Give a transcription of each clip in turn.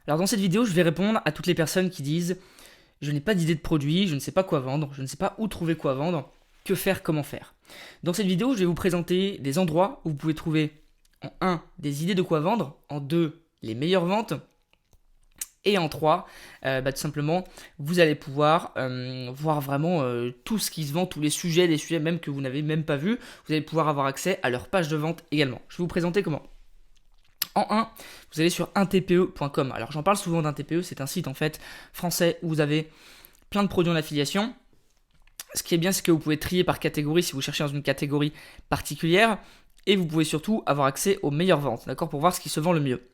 Alors dans cette vidéo, je vais répondre à toutes les personnes qui disent « Je n'ai pas d'idée de produit, je ne sais pas quoi vendre, je ne sais pas où trouver quoi vendre, que faire, comment faire ?» Dans cette vidéo, je vais vous présenter des endroits où vous pouvez trouver en 1 des idées de quoi vendre, en 2 les meilleures ventes, et en 3, tout simplement, vous allez pouvoir voir vraiment tout ce qui se vend, tous les sujets, des sujets même que vous n'avez même pas vus. Vous allez pouvoir avoir accès à leur page de vente également. Je vais vous présenter comment. En 1, vous allez sur untpe.com. Alors j'en parle souvent d'UnTPE, c'est un site en fait français où vous avez plein de produits en affiliation. Ce qui est bien, c'est que vous pouvez trier par catégorie si vous cherchez dans une catégorie particulière. Et vous pouvez surtout avoir accès aux meilleures ventes, d'accord, pour voir ce qui se vend le mieux.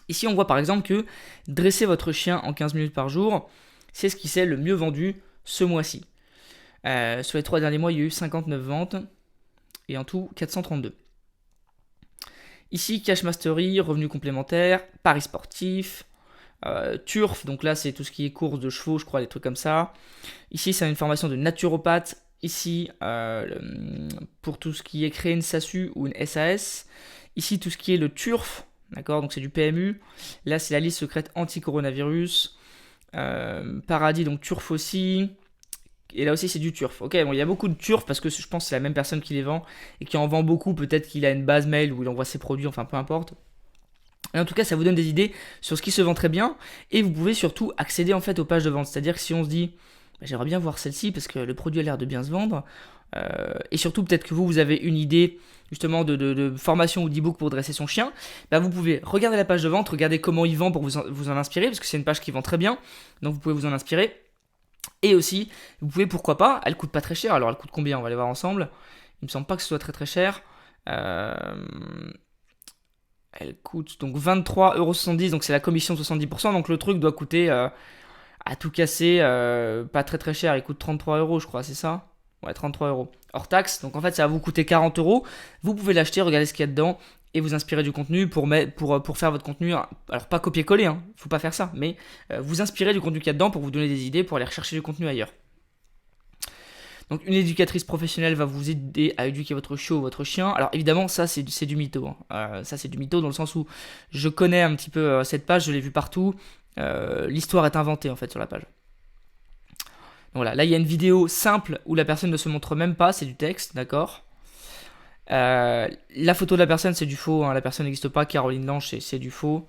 Ici, on voit par exemple que dresser votre chien en 15 minutes par jour, c'est ce qui s'est le mieux vendu ce mois-ci. Sur les 3 derniers mois, il y a eu 59 ventes et en tout 432. Ici, Cash Mastery, revenus complémentaires, paris sportifs, turf, donc là c'est tout ce qui est course de chevaux, je crois, des trucs comme ça. Ici, c'est une formation de naturopathe. Ici, pour tout ce qui est créer une SASU ou une SAS. Ici, tout ce qui est le turf, d'accord, donc c'est du PMU. Là, c'est la liste secrète anti-coronavirus. Paradis, donc turf aussi. Et là aussi, c'est du turf. Ok, bon, il y a beaucoup de turf parce que je pense que c'est la même personne qui les vend et qui en vend beaucoup. Peut-être qu'il a une base mail où il envoie ses produits, enfin peu importe. Et en tout cas, ça vous donne des idées sur ce qui se vend très bien. Et vous pouvez surtout accéder en fait aux pages de vente. C'est-à-dire que si on se dit, j'aimerais bien voir celle-ci parce que le produit a l'air de bien se vendre. Et surtout, peut-être que vous avez une idée justement de formation ou d'e-book pour dresser son chien. Vous pouvez regarder la page de vente, regarder comment il vend pour vous en inspirer. Parce que c'est une page qui vend très bien. Donc vous pouvez vous en inspirer. Et aussi, vous pouvez, pourquoi pas, elle coûte pas très cher. Alors elle coûte combien? On va aller voir ensemble. Il me semble pas que ce soit très très cher. Elle coûte donc 23,70€, donc c'est la commission de 70%. Donc le truc doit coûter, à tout casser, pas très très cher. Il coûte 33€, je crois, c'est ça? Ouais, 33€. Hors taxe. Donc en fait, ça va vous coûter 40€. Vous pouvez l'acheter, regarder ce qu'il y a dedans et vous inspirer du contenu pour faire votre contenu. Alors pas copier-coller, hein, faut pas faire ça, mais vous inspirer du contenu qu'il y a dedans pour vous donner des idées pour aller rechercher du contenu ailleurs. Donc une éducatrice professionnelle va vous aider à éduquer votre chiot ou votre chien. Alors évidemment, ça c'est du mytho. Hein. Ça c'est du mytho dans le sens où je connais un petit peu cette page, je l'ai vue partout. L'histoire est inventée en fait sur la page. Donc voilà, là il y a une vidéo simple où la personne ne se montre même pas, c'est du texte, d'accord. La photo de la personne c'est du faux, hein, la personne n'existe pas, Caroline Lange c'est du faux.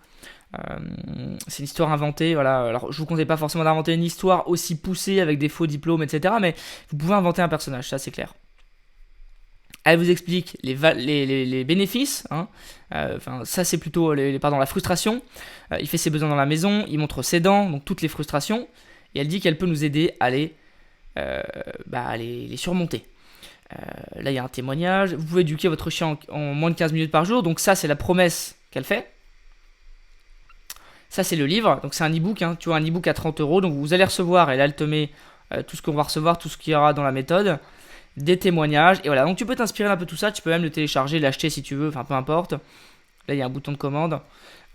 C'est une histoire inventée, voilà. Alors je vous conseille pas forcément d'inventer une histoire aussi poussée avec des faux diplômes, etc. Mais vous pouvez inventer un personnage, ça c'est clair. Elle vous explique les bénéfices, hein. Ça c'est plutôt la frustration. Il fait ses besoins dans la maison, il montre ses dents, donc toutes les frustrations. Et elle dit qu'elle peut nous aider à les surmonter. Là, il y a un témoignage. Vous pouvez éduquer votre chien en moins de 15 minutes par jour. Donc ça, c'est la promesse qu'elle fait. Ça, c'est le livre. Donc c'est un e-book. Hein. Tu vois, un e-book à 30€. Donc vous allez recevoir, et là, elle te met tout ce qu'on va recevoir, tout ce qu'il y aura dans la méthode, des témoignages. Et voilà, donc tu peux t'inspirer un peu de tout ça. Tu peux même le télécharger, l'acheter si tu veux. Enfin, peu importe. Là, il y a un bouton de commande.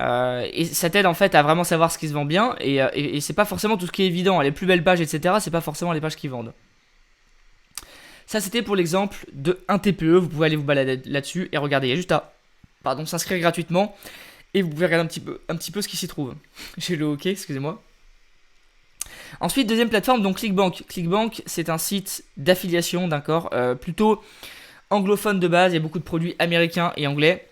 Et ça t'aide en fait à vraiment savoir ce qui se vend bien. Et c'est pas forcément tout ce qui est évident. Les plus belles pages, etc., c'est pas forcément les pages qui vendent. Ça, c'était pour l'exemple de UnTPE. Vous pouvez aller vous balader là-dessus et regarder. Il y a juste à s'inscrire gratuitement. Et vous pouvez regarder un petit peu ce qui s'y trouve. J'ai le OK, excusez-moi. Ensuite, deuxième plateforme, donc ClickBank. ClickBank, c'est un site d'affiliation, d'accord, plutôt anglophone de base. Il y a beaucoup de produits américains et anglais.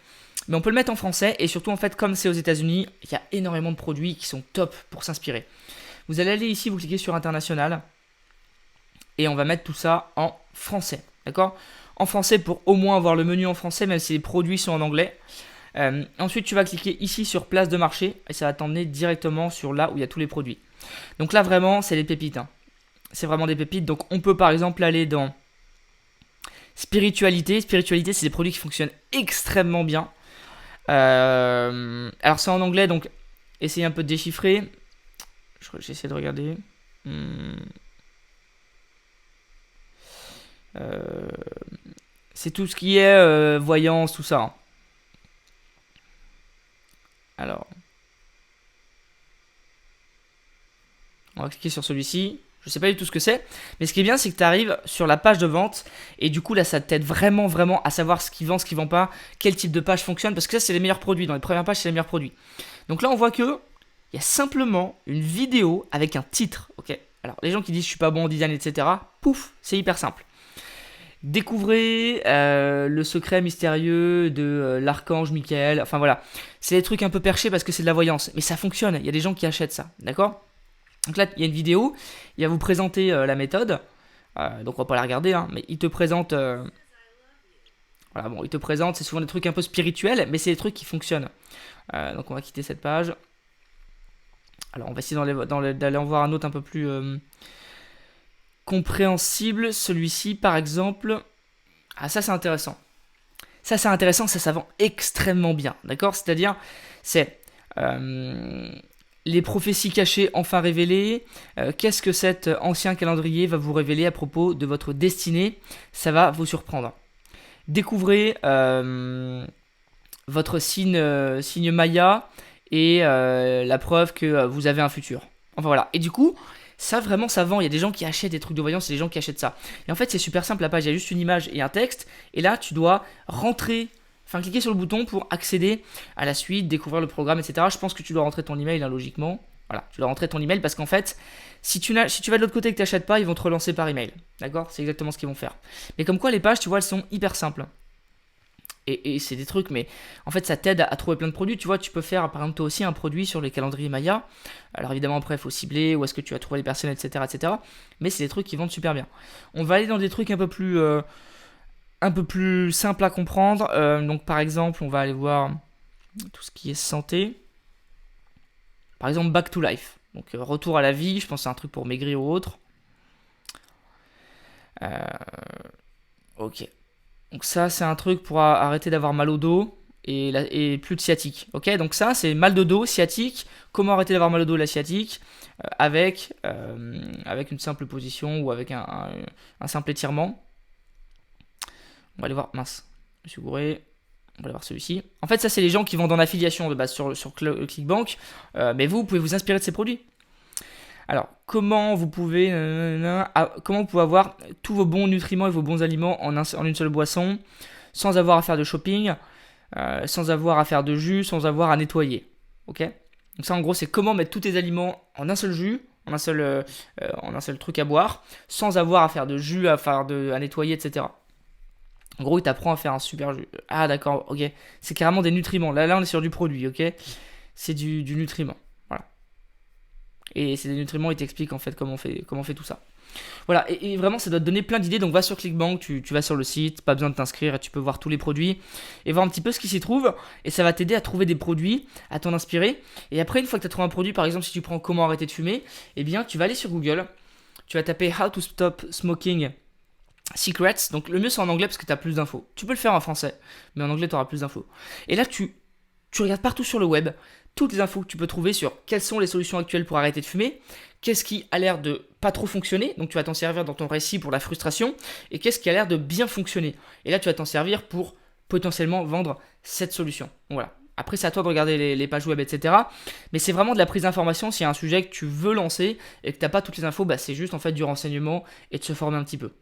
Mais on peut le mettre en français. Et surtout, en fait, comme c'est aux États-Unis, il y a énormément de produits qui sont top pour s'inspirer. Vous allez aller ici, vous cliquez sur International. Et on va mettre tout ça en français, d'accord? En français pour au moins avoir le menu en français, même si les produits sont en anglais. Ensuite, tu vas cliquer ici sur place de marché et ça va t'emmener directement sur là où il y a tous les produits. Donc là, vraiment, c'est les pépites. Hein. C'est vraiment des pépites. Donc on peut par exemple aller dans spiritualité. Spiritualité, c'est des produits qui fonctionnent extrêmement bien. Alors c'est en anglais, donc essayez un peu de déchiffrer. J'essaie de regarder. C'est tout ce qui est voyance, tout ça. Hein. Alors, on va cliquer sur celui-ci. Je sais pas du tout ce que c'est, mais ce qui est bien, c'est que tu arrives sur la page de vente et du coup là, ça t'aide vraiment à savoir ce qui vend, ce qui vend pas, quel type de page fonctionne, parce que ça, c'est les meilleurs produits. Dans les premières pages, c'est les meilleurs produits. Donc là, on voit que Il y a simplement une vidéo avec un titre, ok? Alors, les gens qui disent je suis pas bon en design, etc., pouf, c'est hyper simple. Découvrez le secret mystérieux de l'archange Michael. Enfin voilà, c'est des trucs un peu perchés parce que c'est de la voyance, mais ça fonctionne. Il y a des gens qui achètent ça, d'accord? Donc là, il y a une vidéo, il va vous présenter la méthode. Donc on va pas la regarder, hein, mais il te présente. Voilà, bon, il te présente. C'est souvent des trucs un peu spirituels, mais c'est des trucs qui fonctionnent. Donc on va quitter cette page. Alors on va essayer d'aller en voir un autre un peu plus compréhensible. Celui-ci, par exemple. Ah, ça c'est intéressant. Ça c'est intéressant, ça vend extrêmement bien, d'accord? C'est-à-dire, c'est les prophéties cachées enfin révélées. Qu'est-ce que cet ancien calendrier va vous révéler à propos de votre destinée? Ça va vous surprendre. Découvrez votre signe Maya et la preuve que vous avez un futur. Enfin voilà. Et du coup, ça vraiment ça vend. Il y a des gens qui achètent des trucs de voyance, il y a des gens qui achètent ça. Et en fait, c'est super simple. La page, il y a juste une image et un texte. Et là, tu dois cliquer sur le bouton pour accéder à la suite, découvrir le programme, etc. Je pense que tu dois rentrer ton email, hein, logiquement. Voilà, tu dois rentrer ton email parce qu'en fait, si tu vas de l'autre côté et que tu n'achètes pas, ils vont te relancer par email. D'accord? C'est exactement ce qu'ils vont faire. Mais comme quoi, les pages, tu vois, elles sont hyper simples. Et c'est des trucs, mais en fait, ça t'aide à trouver plein de produits. Tu vois, tu peux faire, par exemple, toi aussi, un produit sur les calendriers Maya. Alors évidemment, après, il faut cibler, où est-ce que tu vas trouver les personnes, etc., etc. Mais c'est des trucs qui vendent super bien. On va aller dans des trucs un peu plus simples à comprendre. Donc, par exemple, on va aller voir tout ce qui est santé. Par exemple, Back to Life. Donc, retour à la vie. Je pense que c'est un truc pour maigrir ou autre. Ok. Donc ça, c'est un truc pour arrêter d'avoir mal au dos et plus de sciatique. Ok, donc ça, c'est mal de dos, sciatique. Comment arrêter d'avoir mal au dos et la sciatique avec une simple position ou avec un simple étirement. On va aller voir, mince, je me suis gouré. On va aller voir celui-ci. En fait, ça, c'est les gens qui vendent en affiliation de base sur ClickBank. Mais vous pouvez vous inspirer de ces produits. Alors, comment vous pouvez avoir tous vos bons nutriments et vos bons aliments en une seule boisson, sans avoir à faire de shopping, sans avoir à faire de jus, sans avoir à nettoyer. Ok? Donc ça, en gros, c'est comment mettre tous tes aliments en un seul jus, en un seul truc à boire, sans avoir à faire de jus, à nettoyer, etc. En gros, il t'apprend à faire un super jus. Ah d'accord, ok. C'est carrément des nutriments. Là, on est sur du produit, ok? C'est du nutriment. Et c'est des nutriments, ils t'expliquent en fait comment on fait tout ça. Voilà, et vraiment ça doit te donner plein d'idées. Donc va sur ClickBank, tu vas sur le site, pas besoin de t'inscrire et tu peux voir tous les produits et voir un petit peu ce qui s'y trouve. Et ça va t'aider à trouver des produits, à t'en inspirer. Et après, une fois que tu as trouvé un produit, par exemple si tu prends comment arrêter de fumer, eh bien tu vas aller sur Google, tu vas taper How to Stop Smoking Secrets. Donc le mieux c'est en anglais parce que tu as plus d'infos. Tu peux le faire en français, mais en anglais tu auras plus d'infos. Et là tu regardes partout sur le web toutes les infos que tu peux trouver sur quelles sont les solutions actuelles pour arrêter de fumer, qu'est-ce qui a l'air de pas trop fonctionner, donc tu vas t'en servir dans ton récit pour la frustration, et qu'est-ce qui a l'air de bien fonctionner. Et là tu vas t'en servir pour potentiellement vendre cette solution. Donc voilà. Après c'est à toi de regarder les pages web, etc. Mais c'est vraiment de la prise d'information. S'il y a un sujet que tu veux lancer et que tu n'as pas toutes les infos, c'est juste en fait du renseignement et de se former un petit peu.